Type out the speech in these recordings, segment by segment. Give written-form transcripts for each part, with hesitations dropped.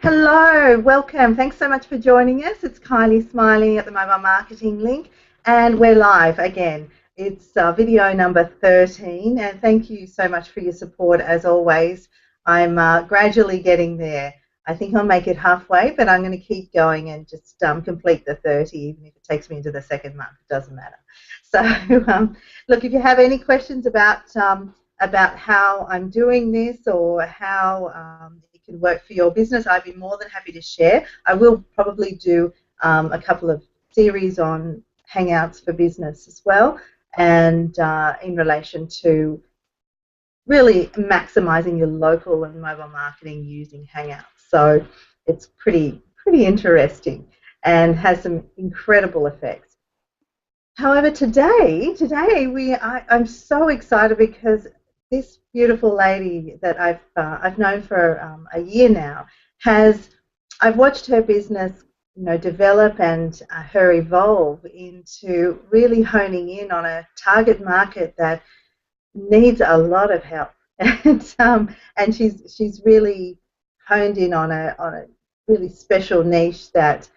Hello, welcome. Thanks so much for joining us. It's Kylie Smiley at the Mobile Marketing Link, and we're live again. It's video number 13, and thank you so much for your support as always. I'm gradually getting there. I think I'll make it halfway, but I'm going to keep going and just complete the 30, even if it takes me into the second month. It doesn't matter. So, look, if you have any questions about how I'm doing this or how it can work for your business, I'd be more than happy to share. I will probably do a couple of series on Hangouts for business as well, and in relation to really maximising your local and mobile marketing using Hangouts. So it's pretty interesting and has some incredible effects. However, today I'm so excited because this beautiful lady that I've known for a year now I've watched her business, develop and her evolve into really honing in on a target market that needs a lot of help, and she's really honed in on a really special niche that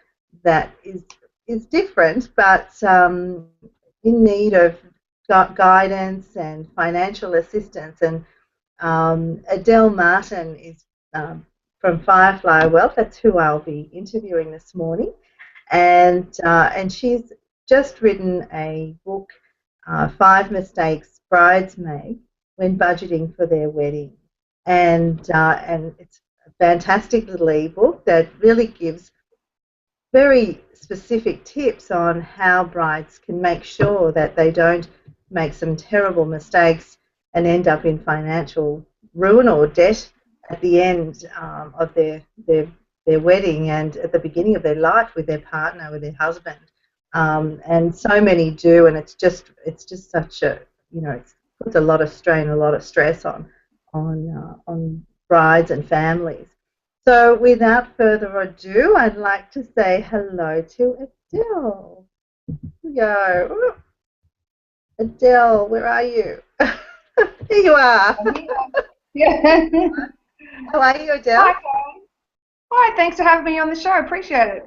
is different, but in need of guidance and financial assistance. And Adele Martin is from Firefly Wealth. That's who I'll be interviewing this morning, and she's just written a book, Five Mistakes Brides Make When Budgeting for Their Wedding, and it's a fantastic little ebook that really gives very specific tips on how brides can make sure that they don't make some terrible mistakes and end up in financial ruin or debt at the end of their wedding and at the beginning of their life with their partner, with their husband. And so many do, and it's just such a, it puts a lot of strain, a lot of stress on brides and families. So without further ado, I'd like to say hello to Adele. Here we go. Adele, where are you? Here you are. Yeah. How are you, Adele? Hi, guys. Hi, thanks for having me on the show. Appreciate it.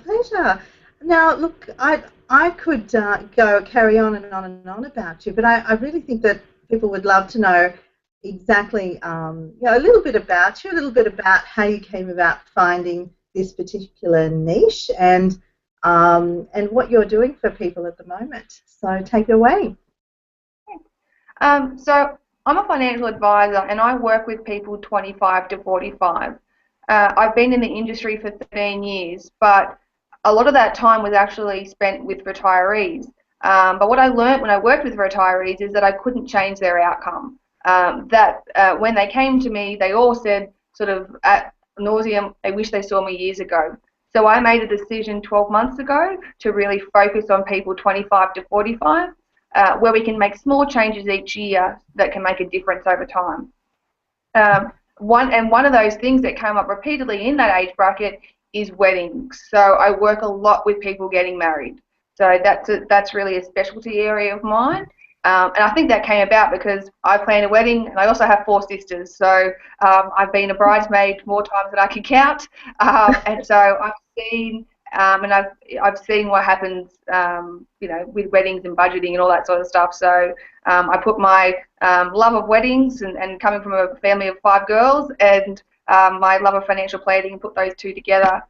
Pleasure. Now, look, I could go carry on and on and on about you, but I really think that people would love to know exactly, a little bit about you, a little bit about how you came about finding this particular niche, and what you're doing for people at the moment. So take it away. So I'm a financial advisor and I work with people 25 to 45. I've been in the industry for 13 years, but a lot of that time was actually spent with retirees. But what I learned when I worked with retirees is that I couldn't change their outcome. When they came to me, they all said sort of at nauseum, they wish they saw me years ago. So I made a decision 12 months ago to really focus on people 25 to 45, where we can make small changes each year that can make a difference over time. One of those things that came up repeatedly in that age bracket is weddings. So I work a lot with people getting married. So that's really a specialty area of mine. And I think that came about because I planned a wedding and I also have 4 sisters. So I've been a bridesmaid more times than I can count. And so I've seen I've seen what happens, with weddings and budgeting and all that sort of stuff. So I put my love of weddings and coming from a family of 5 girls and my love of financial planning and put those two together.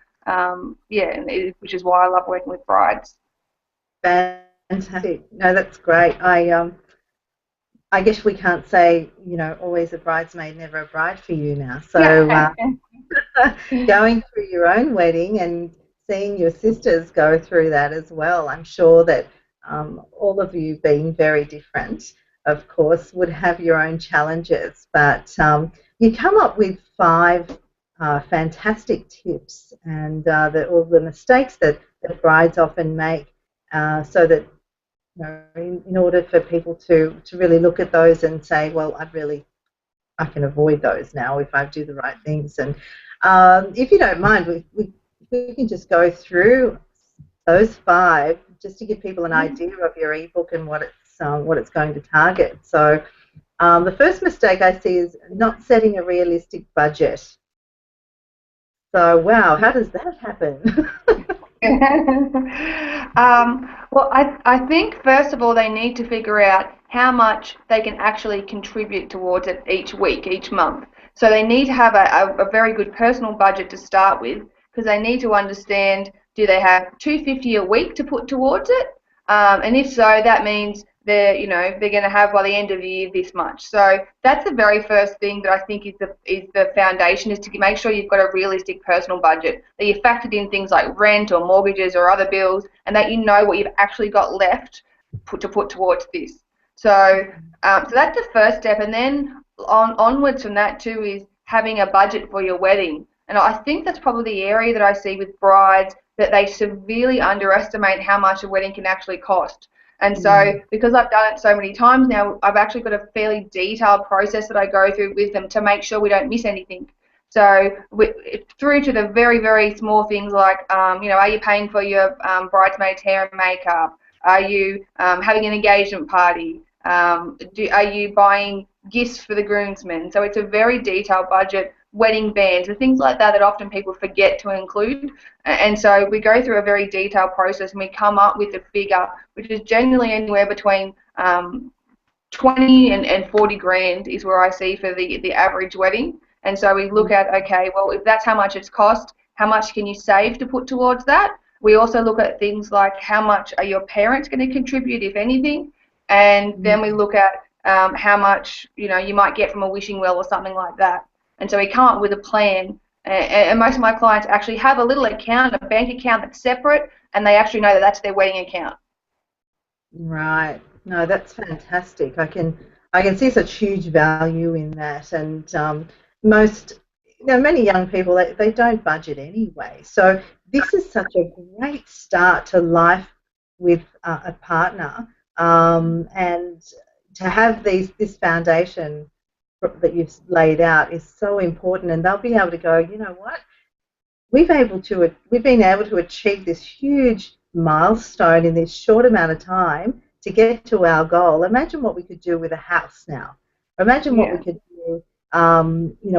Which is why I love working with brides. Fantastic. No, that's great. I guess we can't say, always a bridesmaid, never a bride for you now. So going through your own wedding and seeing your sisters go through that as well, I'm sure that all of you, being very different, of course, would have your own challenges. But you come up with 5 fantastic tips, and all the mistakes that brides often make, so that in order for people to really look at those and say, well, I can avoid those now if I do the right things. And if you don't mind, we can just go through those 5 just to give people an idea of your ebook and what it's going to target. So the first mistake I see is not setting a realistic budget. So, wow, how does that happen? Well, I think first of all they need to figure out how much they can actually contribute towards it each week, each month. So they need to have a very good personal budget to start with, because they need to understand, do they have 250 a week to put towards it? And if so, that means they're going to have by the end of the year this much. So that's the very first thing that I think is the foundation, is to make sure you've got a realistic personal budget, that you've factored in things like rent or mortgages or other bills, and that you know what you've actually got left to put towards this. So that's the first step, and then onwards from that too is having a budget for your wedding. And I think that's probably the area that I see with brides, that they severely underestimate how much a wedding can actually cost. And so, because I've done it so many times now, I've actually got a fairly detailed process that I go through with them to make sure we don't miss anything. So, through to the very, very small things like, are you paying for your bridesmaids' hair and makeup? Are you having an engagement party? Are you buying gifts for the groomsmen? So it's a very detailed budget, wedding bands, and things like that that often people forget to include. And so we go through a very detailed process and we come up with a figure which is generally anywhere between 20 and 40 grand is where I see for the average wedding. And so we look at, okay, well, if that's how much it's cost, how much can you save to put towards that? We also look at things like how much are your parents going to contribute, if anything, and then we look at how much you might get from a wishing well or something like that. And so we come up with a plan. And most of my clients actually have a little account, a bank account that's separate, and they actually know that that's their wedding account. Right. No, that's fantastic. I can see such huge value in that, and most many young people they don't budget anyway. So this is such a great start to life with a partner, and to have this foundation that you've laid out is so important, and they'll be able to go, you know what, we've been able to achieve this huge milestone in this short amount of time to get to our goal. Imagine what we could do with a house now. Imagine what we Yeah. could do,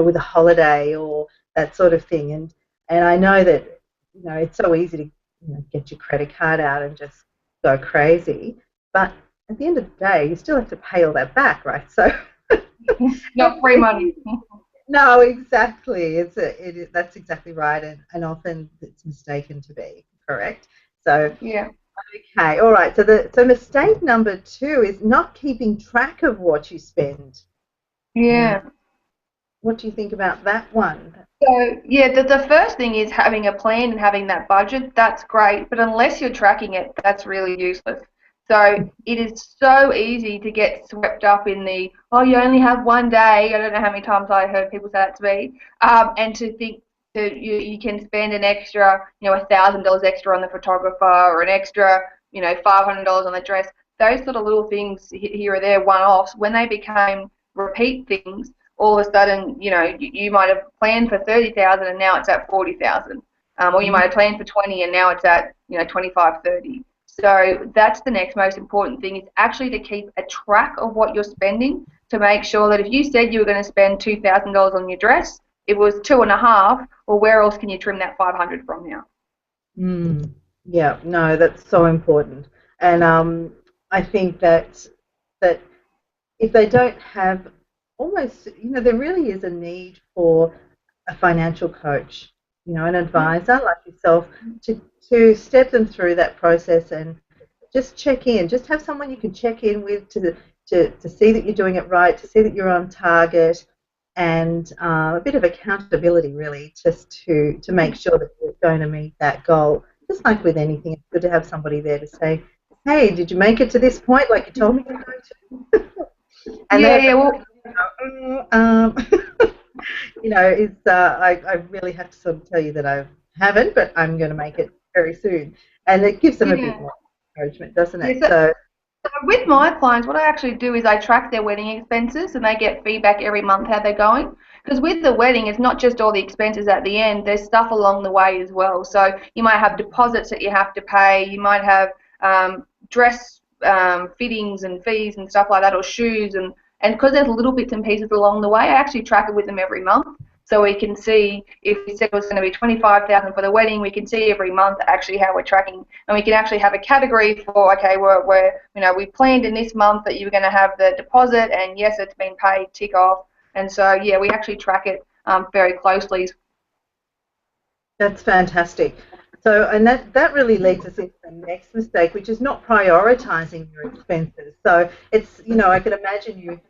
with a holiday or that sort of thing. And I know that it's so easy to get your credit card out and just go crazy, but at the end of the day, you still have to pay all that back, right? So Not free money. no, exactly. That's exactly right, and often it's mistaken to be correct. So, Yeah. okay, all right. So mistake number two is not keeping track of what you spend. Uh, Yeah. what do you think about that one? So yeah, the first thing is having a plan and having that budget. That's great, but unless you're tracking it, that's really useless. So it is so easy to get swept up in the, oh, you only have one day. I don't know how many times I heard people say that to me, and to think that you can spend an extra, $1,000 extra on the photographer, or an extra, $500 on the dress. Those sort of little things here or there, one-offs, when they became repeat things, all of a sudden, you might have planned for 30,000 and now it's at 40,000, or you might have planned for 20 and now it's at 25, 30. So that's the next most important thing, is actually to keep a track of what you're spending, to make sure that if you said you were going to spend $2,000 on your dress, it was two and a half. Well, where else can you trim that 500 from now? Mm, yeah, no, that's so important, and I think that if they don't have almost, there really is a need for a financial coach, an advisor like yourself to step them through that process and just check in, just have someone you can check in with to see that you're doing it right, to see that you're on target, and a bit of accountability really, just to make sure that you're going to meet that goal. Just like with anything, it's good to have somebody there to say, hey, did you make it to this point like you told me to go to? And Yeah, then yeah, well, I really have to sort of tell you that I haven't, but I'm going to make it very soon. And it gives them a bit yeah. more encouragement, doesn't Yeah, it? so So, with my clients, what I actually do is I track their wedding expenses, and they get feedback every month how they're going. Because with the wedding, it's not just all the expenses at the end, there's stuff along the way as well. So you might have deposits that you have to pay, you might have dress fittings and fees and stuff like that, or shoes. And because there's little bits and pieces along the way, I actually track it with them every month. So we can see, if we said it was going to be $25,000 for the wedding, we can see every month actually how we're tracking, and we can actually have a category for, okay, we planned in this month that you were going to have the deposit, and yes, it's been paid, tick off. And so yeah, we actually track it very closely. That's fantastic. So, and that really leads us into the next mistake, which is not prioritizing your expenses. So it's, I can imagine you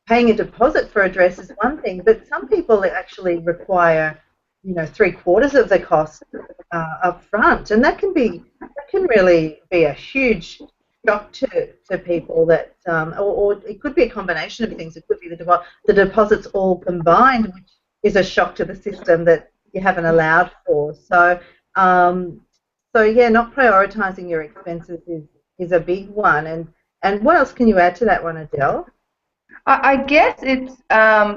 paying a deposit for a dress is one thing, but some people actually require, 3/4 of the cost up front, and that can really be a huge shock to people. That or it could be a combination of things. It could be the deposits all combined, which is a shock to the system that you haven't allowed for. So yeah, not prioritizing your expenses is a big one. And what else can you add to that one, Adele? I guess it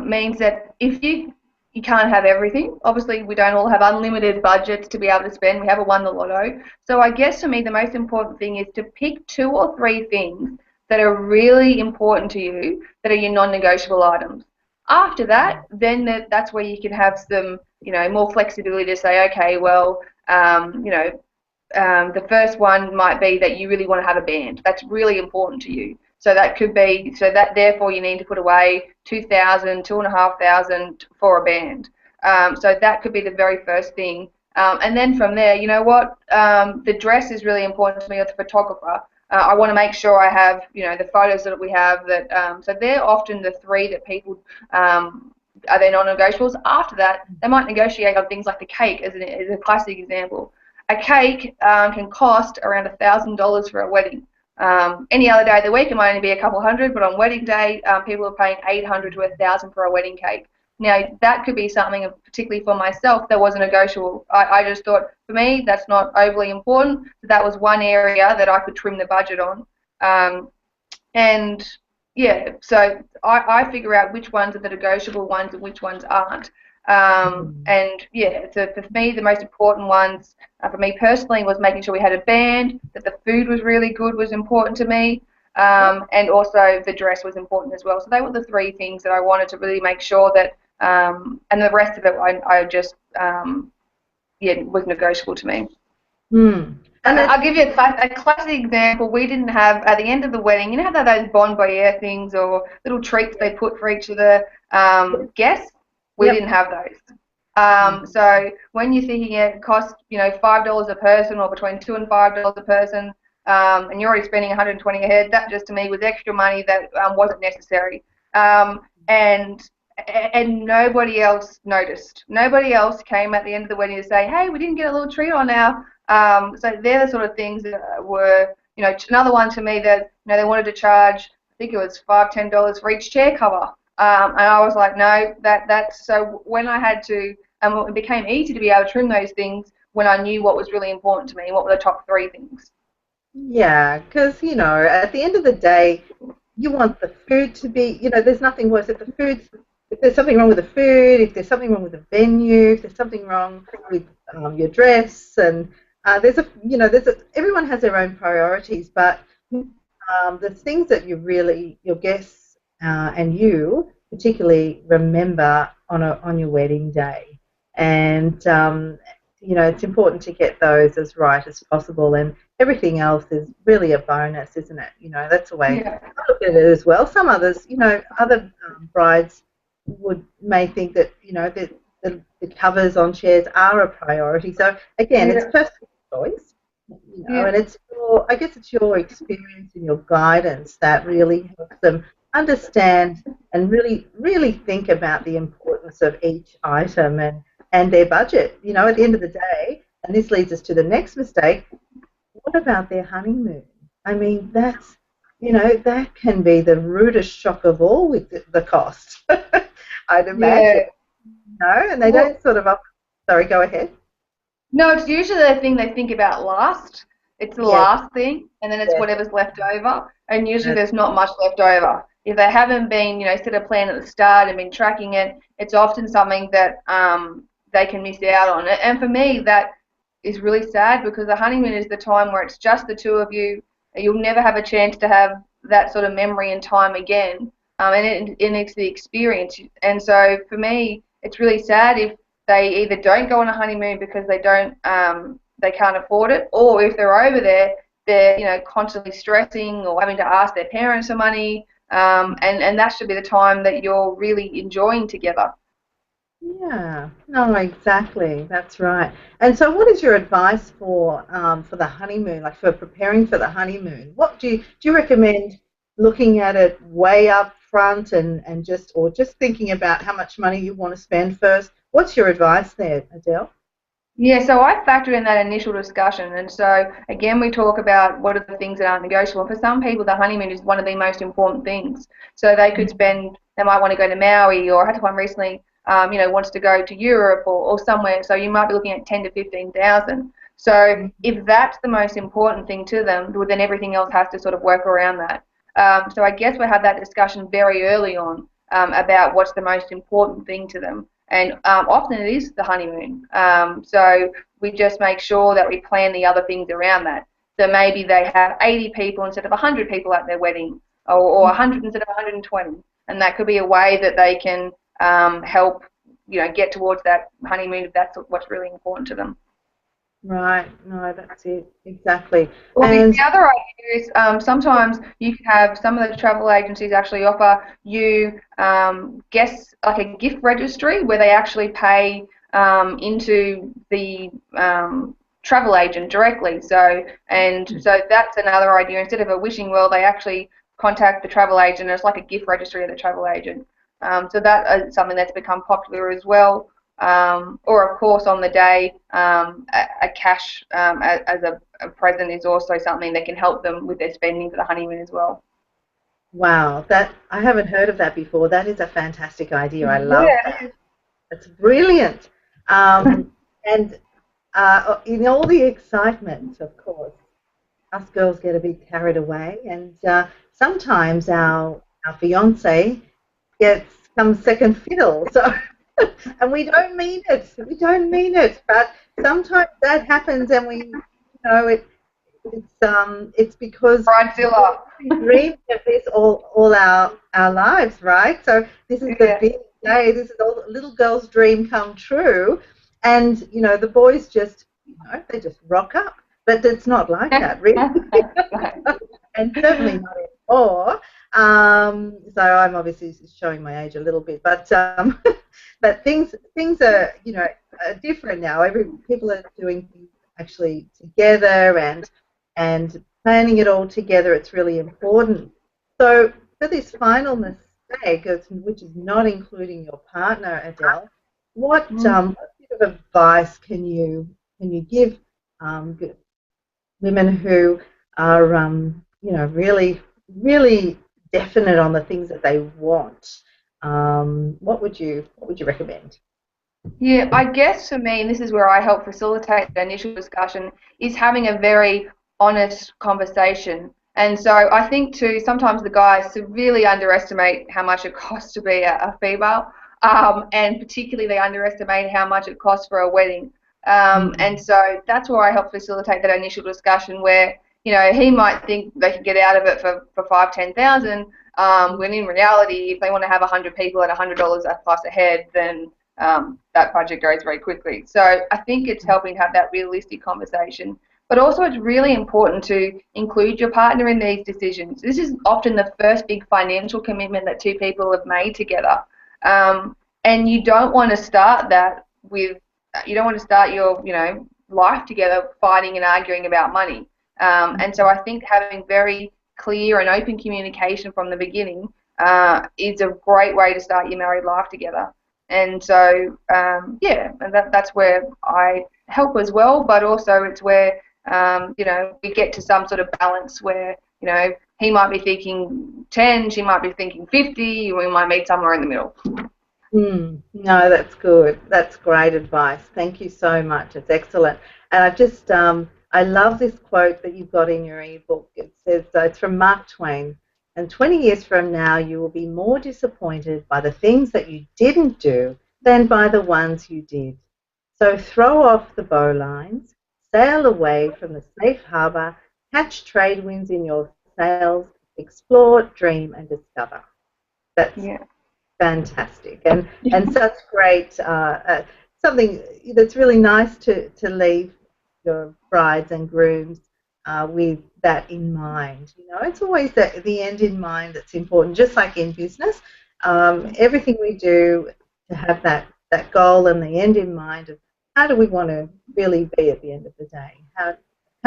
means that if you can't have everything. Obviously, we don't all have unlimited budgets to be able to spend. We haven't won the lotto. So I guess for me, the most important thing is to pick 2 or 3 things that are really important to you, that are your non-negotiable items. After that, then that's where you can have some, more flexibility to say, okay, well, the first one might be that you really want to have a band. That's really important to you. So that could be, so that therefore you need to put away $2,000, $2,500 for a band. So that could be the very first thing. And then from there, the dress is really important to me, or the photographer. I want to make sure I have, the photos that we have. So they're often the 3 that people are their non-negotiables. After that, they might negotiate on things like the cake, as a classic example. A cake can cost around $1,000 for a wedding. Any other day of the week, it might only be a couple hundred, but on wedding day, people are paying $800 to $1,000 for a wedding cake. Now, that could be something, particularly for myself, that wasn't negotiable. I just thought, for me, that's not overly important. So that was one area that I could trim the budget on. And yeah, so I figure out which ones are the negotiable ones and which ones aren't. And yeah, so for me, the most important ones for me personally was making sure we had a band, that the food was really good was important to me, and also the dress was important as well. So they were the 3 things that I wanted to really make sure that, and the rest of it I just, was negotiable to me. And I'll give you a classic example. We didn't have, at the end of the wedding, you know how those bon voyeur things or little treats they put for each of the guests? We didn't have those. So when you're thinking it costs, $5 a person, or between $2 and $5 a person, and you're already spending $120 a head, that just to me was extra money that wasn't necessary. And nobody else noticed. Nobody else came at the end of the wedding to say, hey, we didn't get a little treat on now. So they're the sort of things that were, another one to me that, they wanted to charge, I think it was $5, $10 for each chair cover. And I was like, no, that's, so when I had to, it became easy to be able to trim those things when I knew what was really important to me, what were the top 3 things. Yeah, because, at the end of the day, you want the food to be, there's nothing worse if there's something wrong with the food, if there's something wrong with the venue, if there's something wrong with your dress, and everyone has their own priorities, but the things that your guests and you particularly remember on your wedding day, and it's important to get those as right as possible, and everything else is really a bonus, isn't it? That's the way I look at it as well. Some others, other brides may think that the covers on chairs are a priority. So again, it's personal choice, and I guess it's your experience and your guidance that really helps them understand and really think about the importance of each item and their budget. At the end of the day, and this leads us to the next mistake, what about their honeymoon? I mean, that's, that can be the rudest shock of all with the cost, I'd imagine. And they don't sort of sorry, go ahead. No, it's usually the thing they think about last. It's the last thing, and then it's whatever's left over, and usually there's not much left over. If they haven't been, set a plan at the start and been tracking it, it's often something that they can miss out on. And for me, that is really sad, because the honeymoon is the time where it's just the 2 of you. You'll never have a chance to have that sort of memory and time again. and it's the experience. And so for me, it's really sad if they either don't go on a honeymoon because they can't afford it, or if they're over there, they're constantly stressing or having to ask their parents for money. And that should be the time that you're really enjoying together. Yeah, no, exactly. That's right. And so, what is your advice for the honeymoon, like for preparing for the honeymoon? What do you recommend looking at it way up front and just thinking about how much money you want to spend first? What's your advice there, Adele? Yeah, so I factor in that initial discussion. And so, again, we talk about what are the things that aren't negotiable. And for some people, the honeymoon is one of the most important things. So they might want to go to Maui, or I had one recently, wants to go to Europe or somewhere. So you might be looking at 10 to 15,000. So if that's the most important thing to them, well, then everything else has to sort of work around that. So I guess we have that discussion very early on about what's the most important thing to them. And often it is the honeymoon. So we just make sure that we plan the other things around that. So maybe they have 80 people instead of 100 people at their wedding, or 100 instead of 120. And that could be a way that they can help, get towards that honeymoon if that's what's really important to them. Right. No, that's it. Exactly. Well, And the other idea is sometimes you can have some of the travel agencies actually offer you guests like a gift registry where they actually pay into the travel agent directly. So that's another idea. Instead of a wishing well, they actually contact the travel agent. It's like a gift registry of the travel agent. So that is something that's become popular as well. Or of course on the day, a cash as a present is also something that can help them with their spending for the honeymoon as well. wow, that I haven't heard of that before. That is a fantastic idea. I love that. Yeah. It's brilliant. And in all the excitement, of course, us girls get a bit carried away, and sometimes our fiance gets comes second fiddle. So, and we don't mean it. We don't mean it, but sometimes that happens, and it it's because Bridezilla. we dreamed of this all our lives, right? So this is the Yeah. big day. This is all little girl's dream come true, and the boys just they just rock up, but it's not like that, really, and certainly not anymore. So I'm obviously showing my age a little bit, but but things are are different now. People are doing things actually together and planning it all together. It's really important. So for this final mistake, which is not including your partner, Adele, what bit of advice can you give women who are really definite on the things that they want? What would you recommend? Yeah, I guess for me, and this is where I help facilitate the initial discussion, is having a very honest conversation. And so I think too, sometimes the guys severely underestimate how much it costs to be a female, and particularly they underestimate how much it costs for a wedding. And Mm. so that's where I help facilitate that initial discussion where, he might think they can get out of it for 5, 10,000, when in reality, if they want to have 100 people at $100 a plus a head, then that budget goes very quickly. So I think it's helping have that realistic conversation. But also it's really important to include your partner in these decisions. This is often the first big financial commitment that two people have made together. And you don't want to start that with, you don't want to start your, life together fighting and arguing about money. And so I think having very clear and open communication from the beginning is a great way to start your married life together. And so, yeah, and that's where I help as well, but also it's where, we get to some sort of balance where, he might be thinking 10, she might be thinking 50, we might meet somewhere in the middle. No, that's good. That's great advice. Thank you so much. It's excellent. And I love this quote that you've got in your ebook. It says, it's from Mark Twain, and 20 years from now, you will be more disappointed by the things that you didn't do than by the ones you did. So throw off the bowlines, sail away from the safe harbour, catch trade winds in your sails, explore, dream, and discover. That's Yeah. fantastic, and such great something that's really nice to leave your brides and grooms with that in mind. You know, it's always the end in mind that's important. Just like in business, everything we do to have that goal and the end in mind of how do we want to really be at the end of the day? How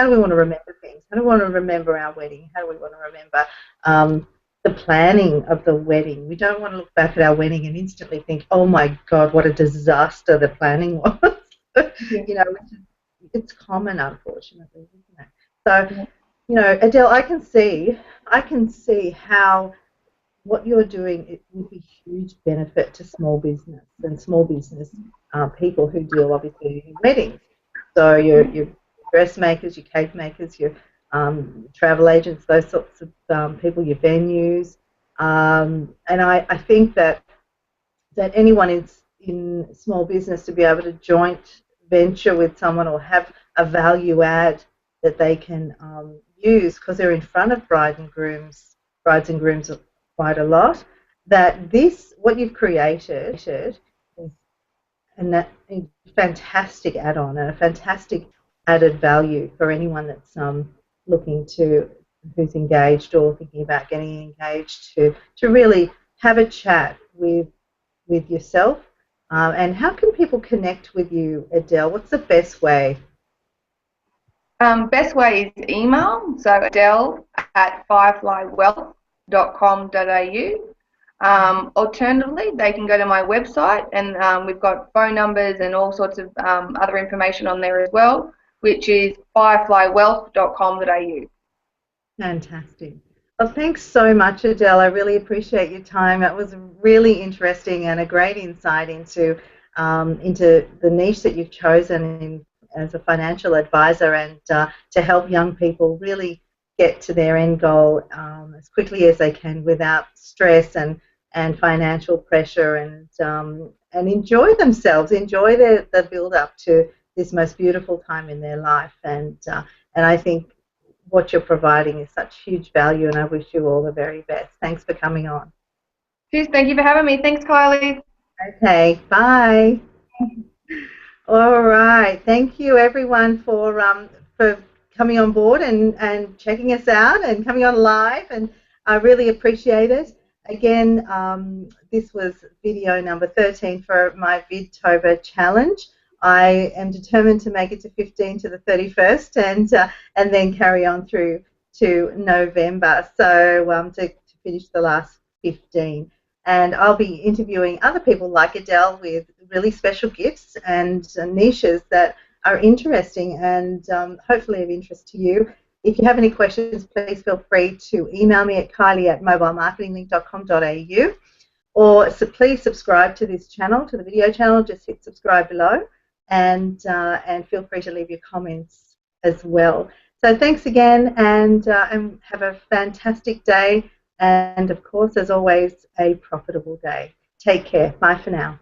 do we want to remember things? How do we want to remember our wedding? How do we want to remember the planning of the wedding? We don't want to look back at our wedding and instantly think, oh my God, what a disaster the planning was. Yeah. You know, it's common, unfortunately, isn't it? So, you know, Adele, I can see how what you're doing, it would be huge benefit to small business and small business people who deal obviously in weddings. So your dressmakers, your cake makers, your travel agents, those sorts of people, your venues, and I think that anyone in small business to be able to joint venture with someone or have a value add that they can use because they're in front of brides and grooms quite a lot. That this what you've created is a fantastic add-on and a fantastic added value for anyone that's looking to who's engaged or thinking about getting engaged to really have a chat with yourself. And how can people connect with you, Adele? What's the best way? Best way is email. So adele@fireflywealth.com.au. Alternatively, they can go to my website, and we've got phone numbers and all sorts of other information on there as well, which is fireflywealth.com.au. Fantastic. Well, thanks so much, Adele. I really appreciate your time. It was really interesting and a great insight into the niche that you've chosen as a financial advisor and to help young people really get to their end goal as quickly as they can without stress and financial pressure and enjoy themselves, enjoy the build up to this most beautiful time in their life. And I think what you're providing is such huge value, and I wish you all the very best. Thanks for coming on. Cheers, thank you for having me. Thanks, Kylie. Okay, bye. All right. Thank you, everyone, for coming on board and checking us out and coming on live, and I really appreciate it. Again, this was video number 13 for my Vidtober challenge. I am determined to make it to 15 to the 31st and then carry on through to November, so to finish the last 15. And I'll be interviewing other people like Adele with really special gifts and niches that are interesting and hopefully of interest to you. If you have any questions, please feel free to email me at kylie@mobilemarketinglink.com.au, or please subscribe to this channel, to the video channel. Just hit subscribe below, and feel free to leave your comments as well. So thanks again, and have a fantastic day, and of course, as always, a profitable day. Take care. Bye for now.